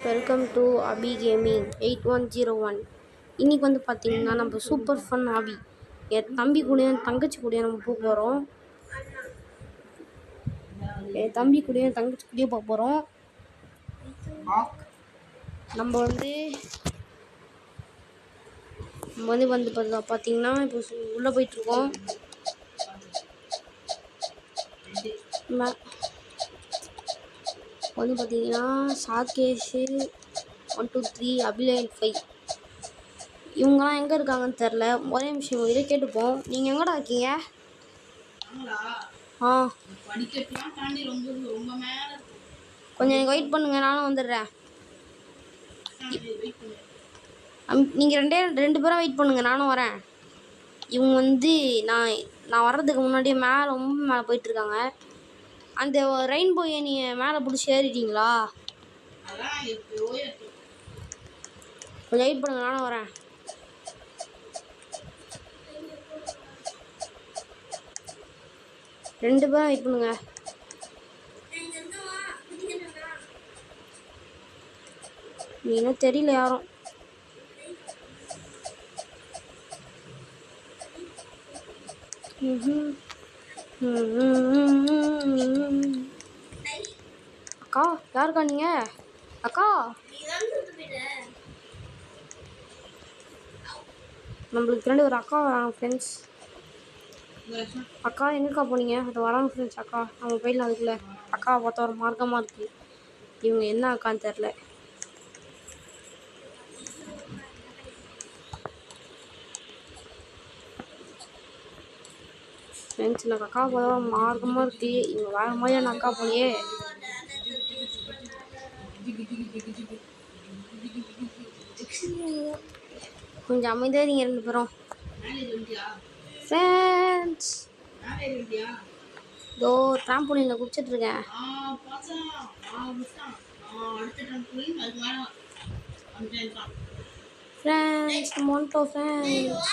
Welcome to Abhi gaming 8101. இன்றைக்கி வந்து பார்த்திங்கன்னா நம்ம சூப்பர் ஃபன் ஆபி என் தம்பி கூடயும் என் தங்கச்சி கூடயும் நம்ம போக போகிறோம். என் தம்பி கூடயும் என் தங்கச்சி கூடயும் போக போகிறோம். நம்ம வந்து பார்த்திங்கன்னா இப்போ உள்ளே போயிட்டுருக்கோம். வந்து பார்த்தீங்கன்னா சாகேஷு 1 2 3 அபிலைன் 5 இவங்கலாம் எங்கே இருக்காங்கன்னு தெரில. ஒரே நிமிஷம் இதை கேட்டுப்போம். நீங்கள் எங்கடா இருக்கீங்க? கொஞ்சம் எனக்கு வெயிட் பண்ணுங்க, நானும் வந்துடுறேன். நீங்கள் ரெண்டு பேரும் வெயிட் பண்ணுங்க, நானும் வரேன். இவங்க வந்து நான் வர்றதுக்கு முன்னாடியே ரொம்ப மேலே போயிட்டுருக்காங்க. அந்த ரெயின்போ ஏணியை மேலே பிடிச்சி ஏறிட்டீங்களா? கொஞ்சம் வெயிட் பண்ணுங்க, நானும் வரேன். ரெண்டு பேரும் வெயிட் பண்ணுங்க. நீனும் தெரியல யாரும். அக்கா யாருக்கா நீங்க? அக்கா நம்மளுக்கு ரெண்டு ஒரு அக்கா வராங்க ஃப்ரெண்ட்ஸ். அக்கா எங்கக்கா போனீங்க? அது வராங்க ஃப்ரெண்ட்ஸ். அக்கா நம்ம போயிடலாம். அதுக்குள்ள அக்காவை பார்த்தா ஒரு மார்க்கமாக இருக்குது. இவங்க என்ன அக்கான்னு தெரில. ஃப்ரெண்ட்ஸ் எனக்கு அக்கா பார்த்தா ஒரு மார்க்கமாக இருக்குது. இவங்க வேறு மாதிரியான அக்கா போலியே. கொஞ்சம் அமைதியாக நீங்கள் ரெண்டு பேரும். ஃப்ரெண்ட்ஸ் இதோ ட்ராம்போலினில் குடிச்சிட்ருக்கேன். ஃப்ரெண்ட்ஸ் மோன்டோ ஃப்ரெண்ட்ஸ்.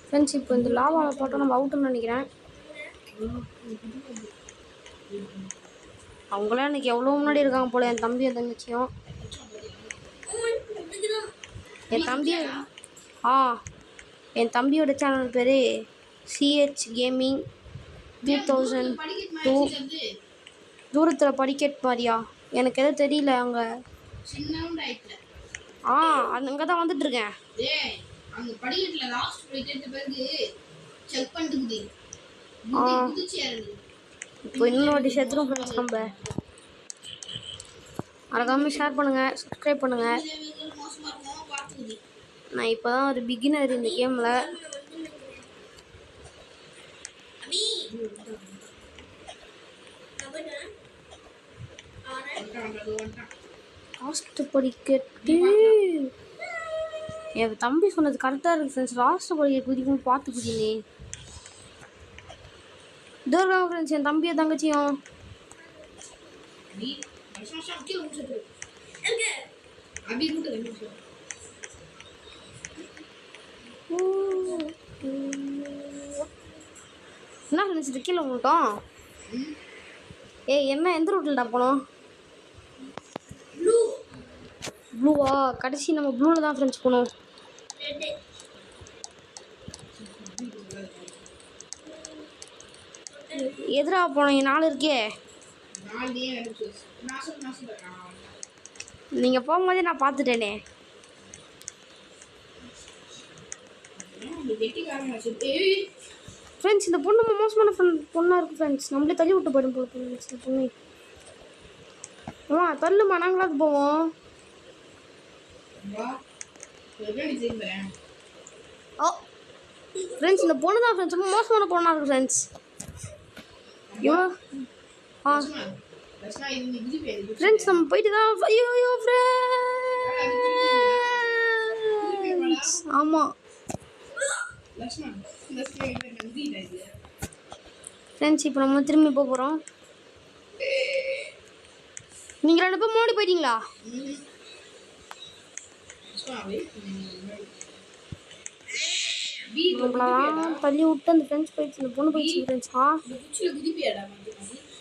ஃப்ரெண்ட்ஸ் இப்போ இந்த லாவாவில் போட்டோம் நம்ம அவுட்டுன்னு நினைக்கிறேன். அவங்களாம் எனக்கு எவ்வளோ முன்னாடி இருக்காங்க போல, என் தம்பி என் தங்கச்சியும். என் தம்பியோட சேனல் பேர் சிஹெச் கேமிங் 2002. தூரத்தில் படிக்கட் மாதிரியா? எனக்கு எதுவும் தெரியல. அங்கே அங்கே தான் வந்துட்டுருக்கேன். இப்போ இன்னொரு வாட்டி சேர்த்துரும் ஃப்ரெண்ட்ஸ். நம்ம மறக்காமல் ஷேர் பண்ணுங்கள், சப்ஸ்கிரைப் பண்ணுங்கள். நான் இப்போ தான் ஒரு பிகினர் இந்த கேமில். லாஸ்ட் படிக்கட்டு என் தம்பி சொன்னது கரெக்டாக இருக்குது ஃப்ரெண்ட்ஸ். லாஸ்ட் படிக்கட்டு குதிக்கும் பார்த்து குதினே. இதோருக்காங்க ஃப்ரெண்ட்ஸ் என் தம்பியும் தங்கச்சியும். என்ன ஃப்ரெண்ட்ஸ் இது கீழே விட்டோம்? என்ன எந்த ரூட்டில்டா போனோம்? ப்ளூவா? கடைசி நம்ம ப்ளூவில் தான் ஃப்ரெண்ட்ஸ் போனோம். எதிரா போனோம்? 4 இருக்கே. நீங்கள் போகும்போதே நான் பார்த்துட்டேனே. ஃப்ரெண்ட்ஸ் இந்த பொண்ணு மோசமான பொண்ணாக இருக்குது ஃப்ரெண்ட்ஸ். நம்மளே தள்ளி விட்டு போயிடும் போல ஃப்ரெண்ட்ஸ். இந்த பொண்ணு தள்ளுமா, நாங்களாவது போவோம். ஃப்ரெண்ட்ஸ் இந்த பொண்ணு தான் ஃப்ரெண்ட்ஸ் ரொம்ப மோசமான பொண்ணாக இருக்குது ஃப்ரெண்ட்ஸ். ஃப்ரெண்ட்ஸ் நம்ம போயிட்டு தான். ஐயோ ஃப்ரெண்ட்ஸ். ஆமாம் ஃப்ரெண்ட்ஸ் இப்போ நம்ம திரும்பி போகிறோம். நீங்கள் ரெண்டு பேரும் முன்னாடி போயிட்டீங்களா? நம்மளெல்லாம் தள்ளி விட்டு அந்த ஃப்ரெண்ட்ஸ் போயிடுச்சு, அந்த பொண்ணு போயிடுச்சு ஃப்ரெண்ட்ஸ்.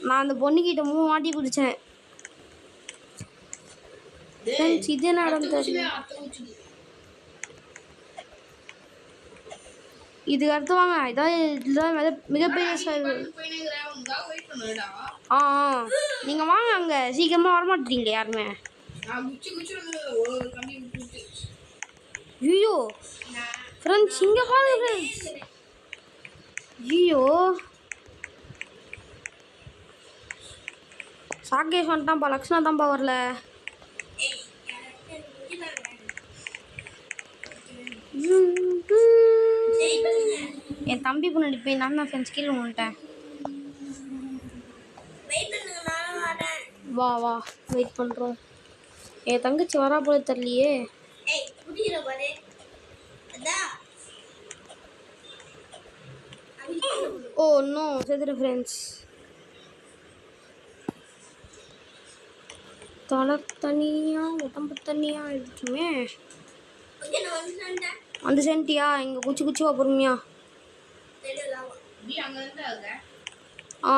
நான் அந்த பொண்ணுக்கிட்ட 3 வாட்டி குதிச்சேன் ஃப்ரெண்ட்ஸ். இது என்ன இடம் தெரியல. இதுக்கு அடுத்து வாங்க, இதான் இதுதான் மிகப்பெரிய நீங்கள் வாங்க அங்கே, சீக்கிரமாக வரமாட்டீங்களே யாருமே. ஐயோ ஃப்ரெண்ட்ஸ், இங்கே பாருங்க ஃப்ரெண்ட்ஸ். ஐயோ சாகேஷ் வந்துட்டான்ப்பா, லக்ஷ்ணா தான்ப்பா வரல. என் தம்பி பொண்ணு போய் நான் தான் ஃப்ரெண்ட்ஸ் கீழே விட்டேன். வா வா வெயிட் பண்ணுறோம். என் தங்கச்சி வரா போல தெரியலையே. ஓ நோ, செத்துரு ஃப்ரெண்ட்ஸ். தலை தனியாக உடம்பு தனியாக இருக்குமே. அந்த சென்ட்டியா இங்கே குச்சி வா பொறுமையா.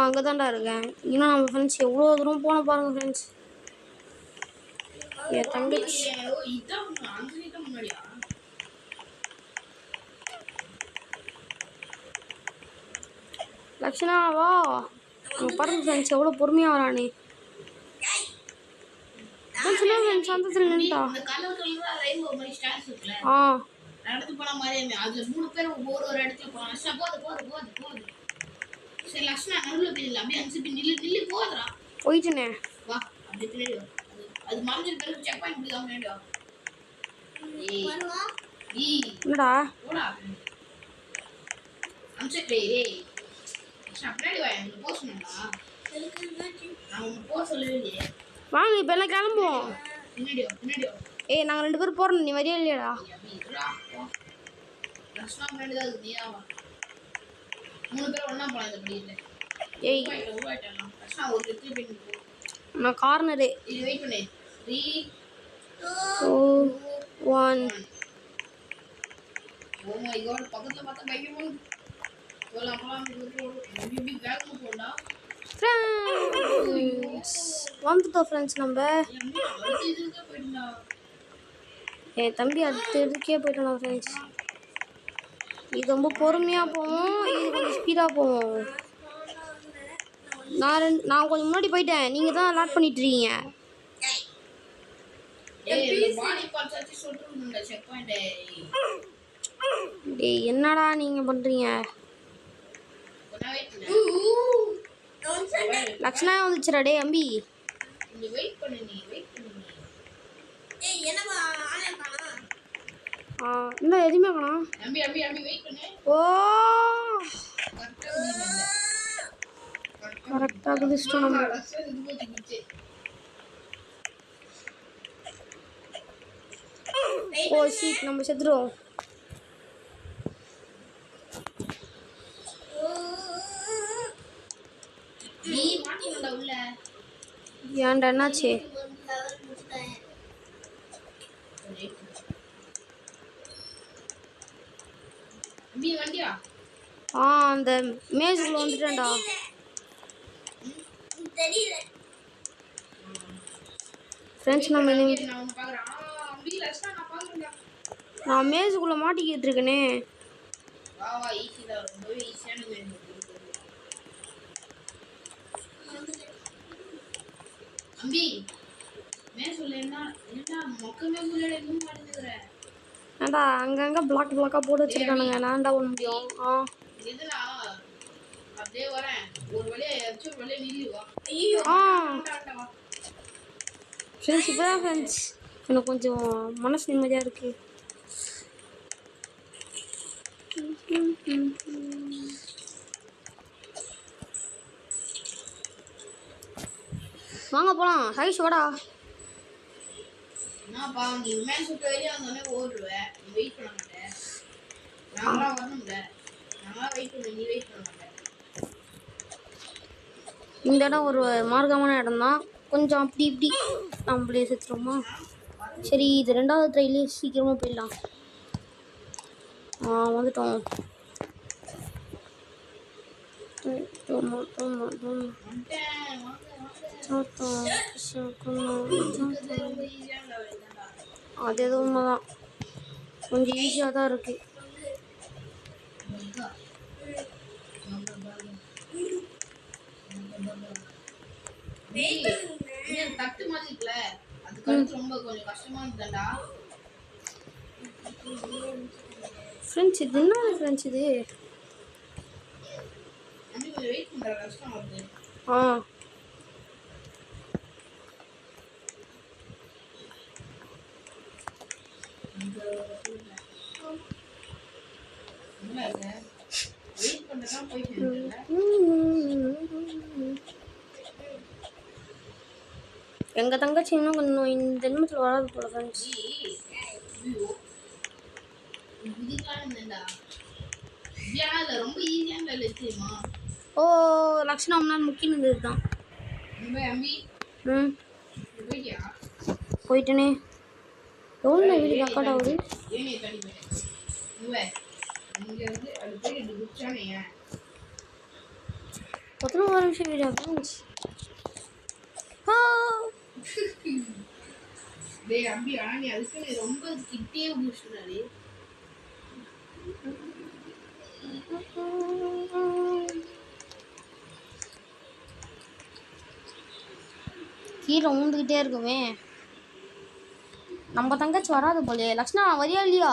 அங்கே தான்டா இருக்கேன். இன்னும் நம்ம ஃப்ரெண்ட்ஸ் எவ்வளோ தூரம் போன பாருங்க ஃப்ரெண்ட்ஸ். என் தங்கச்சி லக்ஷனா வா. அங்கே பாருங்க ஃப்ரெண்ட்ஸ் எவ்வளோ பொறுமையாக வரானே. ஃப்ரெண்ட்ஸ் சந்தத்தில் நின்ட்டா. நடந்து போன மாதிரி அதுல 3 பேர் ஒரு இடத்துல போறாங்க. சரி லக்ஷ்மணா நடுவுல போயிடலாம். அப்படியே அஞ்சு போய் நில்லு போதுறா. போயிட்டுனே வா அப்படி பின்னாடி வா. அது மறைஞ்சிட்டு பிறகு செக் பண்ணி முடியாம முன்னாடி வா. என்னடா போடா அம்சே ஏய் பின்னாடி வா. எனக்கு போக சொன்னா நான் போக சொல்லவே இல்லையே. வாங்க இப்போ எல்லாம் கிளம்புவோம். பின்னாடி வா. ஏய் நாங்கள் 2 பேரும் போகிறோம், நீ வரியா இல்லையாடா? லக்ஷ்மணா முன்னாடி தான் இருக்கு, நீயா வா. 3 பேர் ஒண்ணா போலாம். இந்த படி இல்லை. ஏய் உருவாயிட்டலாம். லக்ஷ்மணா ஒரு இடத்துல போய் நின்று. நான் கார்னரு. இது வெயிட் பண்ணு. 3 2 1. ஓ மை காட், பக்கத்துல பார்த்தா பைக் போகுது. போலாம் பிபி வேகமா போடா. ஃப்ரெண்ட்ஸ் வந்துட்டோம் ஃப்ரெண்ட்ஸ். நம்ம என் தம்பி அடுத்த இதுக்கே போயிட்டோம் ஃப்ரெண்ட்ஸ். இது ரொம்ப பொறுமையாக போவோம், இது கொஞ்சம் ஸ்பீடாக போவோம். நான் கொஞ்சம் முன்னாடி போயிட்டேன், நீங்கள் தான் லாட் பண்ணிட்டுருக்கீங்க. டேய் என்னடா நீங்கள் பண்ணுறீங்க? லக்ஷ்ணா வந்துச்சுடா. டே அம்பி இன்னும் எதுவுமே காணோம். ஓ கரெக்டாக குதிச்சிட்டோம் நம்ம. ஓ ஷீட், நம்ம செத்துருவோம். ஏன்டா என்னாச்சு? அந்த மேஜுக்குள்ள வந்துட்டேன்டா. ஃப்ரெண்ட்ஸ் நம்ம நான் மேஜுக்குள்ள மாட்டிக்கிட்டு இருக்கேனே. ஏன்டா அங்கங்க பிளாக்கா போட்டு வச்சிருக்கானுங்க. நான்டா பண்ண முடியும்? ஃப்ரெண்ட்ஸ் இப்போதான் ஃப்ரெண்ட்ஸ் எனக்கு கொஞ்சம் மனசு நிம்மதியாக இருக்கு. வாங்க போலாம். ஹைஷ் வாடா. என்னப்பா நீ மேல் சுட்டு வெளியே வந்தோடனே ஓடுவேன். நீ வெயிட் பண்ண மாட்டேன். நாங்களாம் வரணும்ல. நாங்களாம் வெயிட் பண்ண, நீ வெயிட் பண்ண மாட்டேன். இந்த இடம் ஒரு மார்க்கமான இடம் தான். கொஞ்சம் அப்படி இப்படி நம்மளே செத்துருமா. சரி இது ரெண்டாவது ட்ரைலே சீக்கிரமாக போயிடலாம். வந்துட்டோம். வந்துட்டேன். வாங்க இருக்கிறது ரொம்ப ஈஸியான லெவல் தான்டா. அது எதுவும் உண்மைதான், கொஞ்சம் ஈஸியாக தான் இருக்குது. தட்டு மாதிரி இருக்குல்ல, அது கழுத்து ரொம்ப கொஞ்சம் கஷ்டமா இருக்குதாண்டா. ஃப்ரெண்ட்ஸ் இது என்ன ஃப்ரெண்ட்ஸ் இது? அண்ணி கொஞ்சம் வெயிட் பண்ற கஷ்டம் வருது. வெயிட் பண்ணதான் போயிட்டு எங்கள் தங்கச்சி இன்னும் கொஞ்சம் இந்த ஜென்மத்தில் வராது போல ஃப்ரெண்ட்ஸ். ரொம்ப ஈஸியான வேலை தெரியுமா? ஓ லக்ஷனா முன்னாள் முக்கியம் இருந்தது தான். போயிட்டேனே. எவ்வளோ வீடு ரெக்கார்ட் ஆகுது? பத்து நிமிஷம் வீடியோ ஃப்ரெண்ட்ஸ். டேய் அம்பி, ஆனா நீ அதுக்கு ரொம்ப கிட்டே புடிச்சுறானே. கீழே ஊந்துக்கிட்டே இருக்குமே. நம்ம தங்கச்சி வராது போலே. லக்ஷ்ணா வரியா இல்லையா?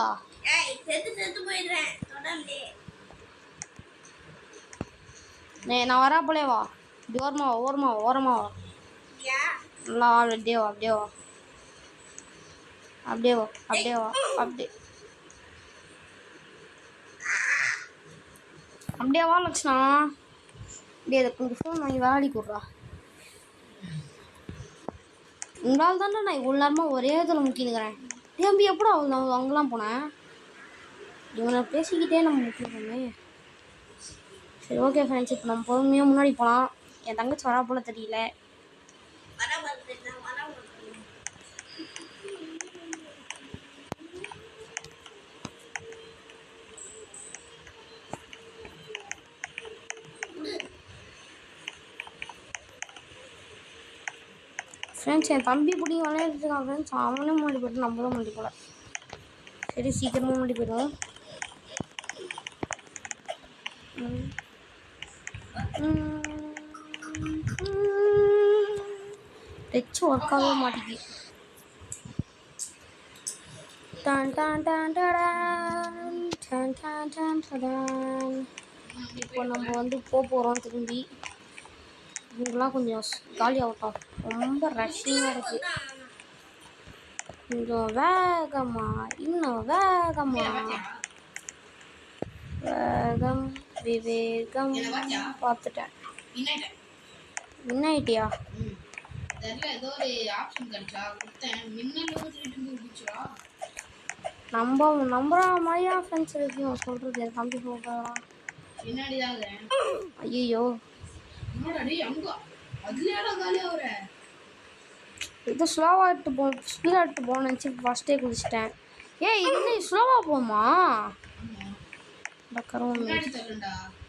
நான் வரா போலே. வா இப்படி ஓரமா வா. நல்லா வா, அப்படியே வா. அப்படியே வா லக்ஷ்ணா. அப்படியே கொஞ்சம் ஃபோன் வாங்கி விளையாடி கொடுறா. உங்களால் தானே நான் இவ்வளோ நேரமாக ஒரே இதில் முக்கினுக்கிறேன். தம்பி எப்படா நான் அங்கெல்லாம் போனேன்? இவனை பேசிக்கிட்டே நம்ம முக்கியிருக்கோமே. சரி ஓகே ஃப்ரெண்ட்ஸ், இப்போ நம்ம பொறுமையாக முன்னாடி போகலாம். என் தங்கச்சி வரா போல தெரியல. ஃப்ரெண்ட்ஸ் என் தம்பி பிடிங்க விளையாடுறதுக்கான் ஃப்ரெண்ட்ஸ். அவனே முன்னாடி போய்ட்டு நம்ம தான் முன்னாடி போகல. சரி சீக்கிரமாக முன்னாடி போய்டுவோம். டச் ஒர்க் ஆகவே மாட்டேங்குது. இப்போ நம்ம வந்து போகிறோம் திரும்பி. இவங்கெல்லாம் கொஞ்சம் காலி ஆகட்டும். ரொம்ப ரஷ்ஷிங்காக இருக்குது. கொஞ்சம் இன்னும் வேகம் விவேகம் பார்த்துட்டேன். என்னாயிட்டியா? நம்புற மாதிரியா ஃப்ரெண்ட்ஸ் இருக்கும் சொல்றது. என் தம்பி போகலாம். ஐயோ இது ஸ்லோவாகிட்டு போகணும்னு நினச்சி ஃபஸ்ட்டே குதிச்சிட்டேன். இது ஸ்லோவாக போகுமா?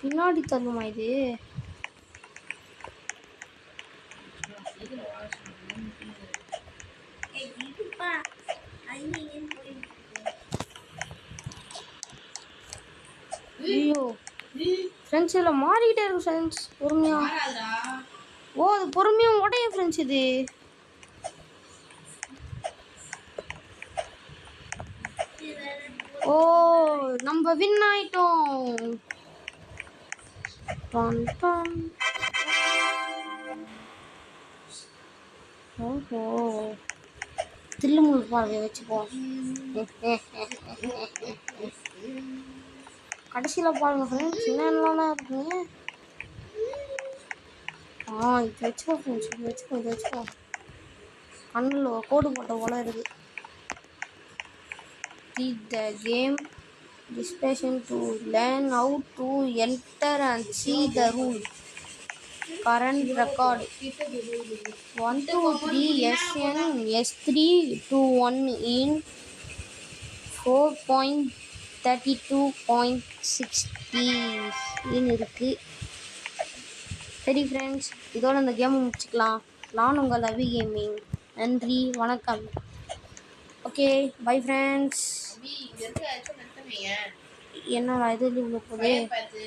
பின்னாடி தள்ளுமா இது? ஐயோ ஃப்ரெண்ட்ஸ் இதில் மாறிக்கிட்டே இருக்கு ஃப்ரெண்ட்ஸ். பொறுமையாக அது பொறுமையாக உடையும் ஃப்ரெண்ட்ஸ். இது நம்ம வின் ஆயிட்டோம். ஓஹோ தில்லுமுள்ளு பார்வை வச்சுப்போம். கடைசியில் பாருங்க ஃப்ரெண்ட்ஸ் என்னென்னலாம் இருக்குங்க. இது வச்சுக்கோ ஃப்ரெண்ட்ஸ், இது வச்சுக்கோ. கண்ணில் கோடு போட்ட போல இருக்குது. Read the game discussion to learn how to enter and see the rule. Current record 123SN S321 இன் 4.32.60 இருக்கு. சரி ஃப்ரெண்ட்ஸ், இதோட இந்த கேமை முடிச்சுக்கலாம். நான் உங்கள் அபி கேமிங். நன்றி, வணக்கம். Okay, bye friends. அபி இங்க இருக்க ஆக்சுவல் நெட்டமைய என்னடா இது இவ்வளோ போகுது? பார்த்து